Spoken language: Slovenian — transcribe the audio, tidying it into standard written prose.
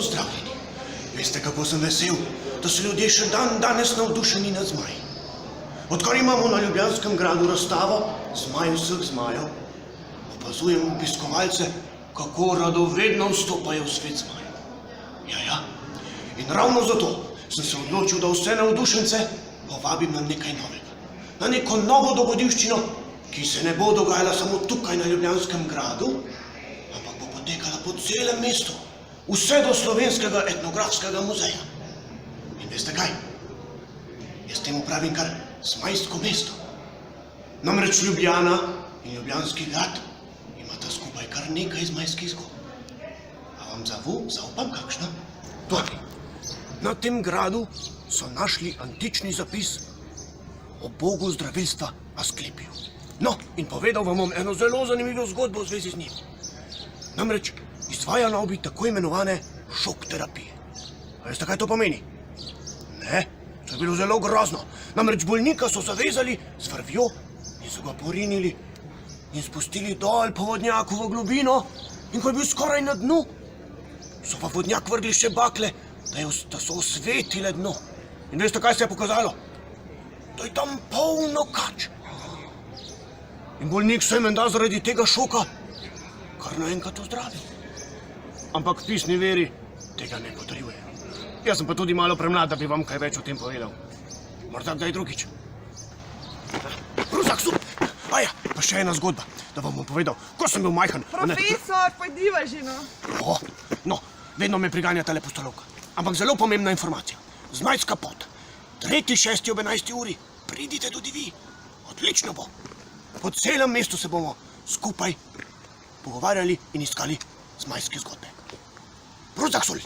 pozdravljeni. Veste, kako sem vesel, da so ljudje še danes navdušeni nad zmaji. Odkar imamo na Ljubljanskem gradu razstavo Zmaj vseh zmajev, opazujem obiskovalce, kako radovedno vstopajo v svet zmajev. Ja, in ravno zato sem se odločil, da vse navdušence povabim na nekaj novega. Na neko novo dogodivščino, ki se ne bo dogajala samo tukaj na Ljubljanskem gradu, ampak bo potekala po celem mestu, vse do Slovenskega etnografskega muzeja. In veste kaj? Jaz temu pravim kar zmajsko mesto. Namreč Ljubljana in Ljubljanski grad imata skupaj kar nekaj zmajskih zgodb. A vam zaupam kakšna? Torej, na tem gradu so našli antični zapis o bogu zdravilstva Asklepiju. No, in povedal vam bom eno zelo zanimivo zgodbo v zvezi z njim. Namreč izvaja naj bi tako imenovane šok terapije. A veste, kaj to pomeni? Ne, to je bilo zelo grozno. Namreč bolnika so zavezali z vrvjo in so ga porinili in spustili dol po vodnjaku v globino, in ko je bil skoraj na dnu, so pa vodnjak vrgli še bakle, da so osvetile dno. In veste, kaj se je pokazalo? Da je tam polno kač. In bolnik se je menda zaradi tega šoka kar naenkrat ozdravil. Ampak pisni veri tega ne potrjujejo. Jaz sem pa tudi malo premlad, da bi vam kaj več o tem povedal. Morda kdaj drugič. Ruzak, sup! Aja, pa še ena zgodba, da vam bom povedal, ko sem bil majhen. Profesor, pojdiva že, no. No, vedno me priganja tale pustolovka. Ampak zelo pomembna informacija. Zmajska pot. 3.6. ob 11. uri. Pridite tudi vi. Odlično bo. Po celem mestu se bomo skupaj pogovarjali in iskali zmajske zgodbe. Ruzak, sul!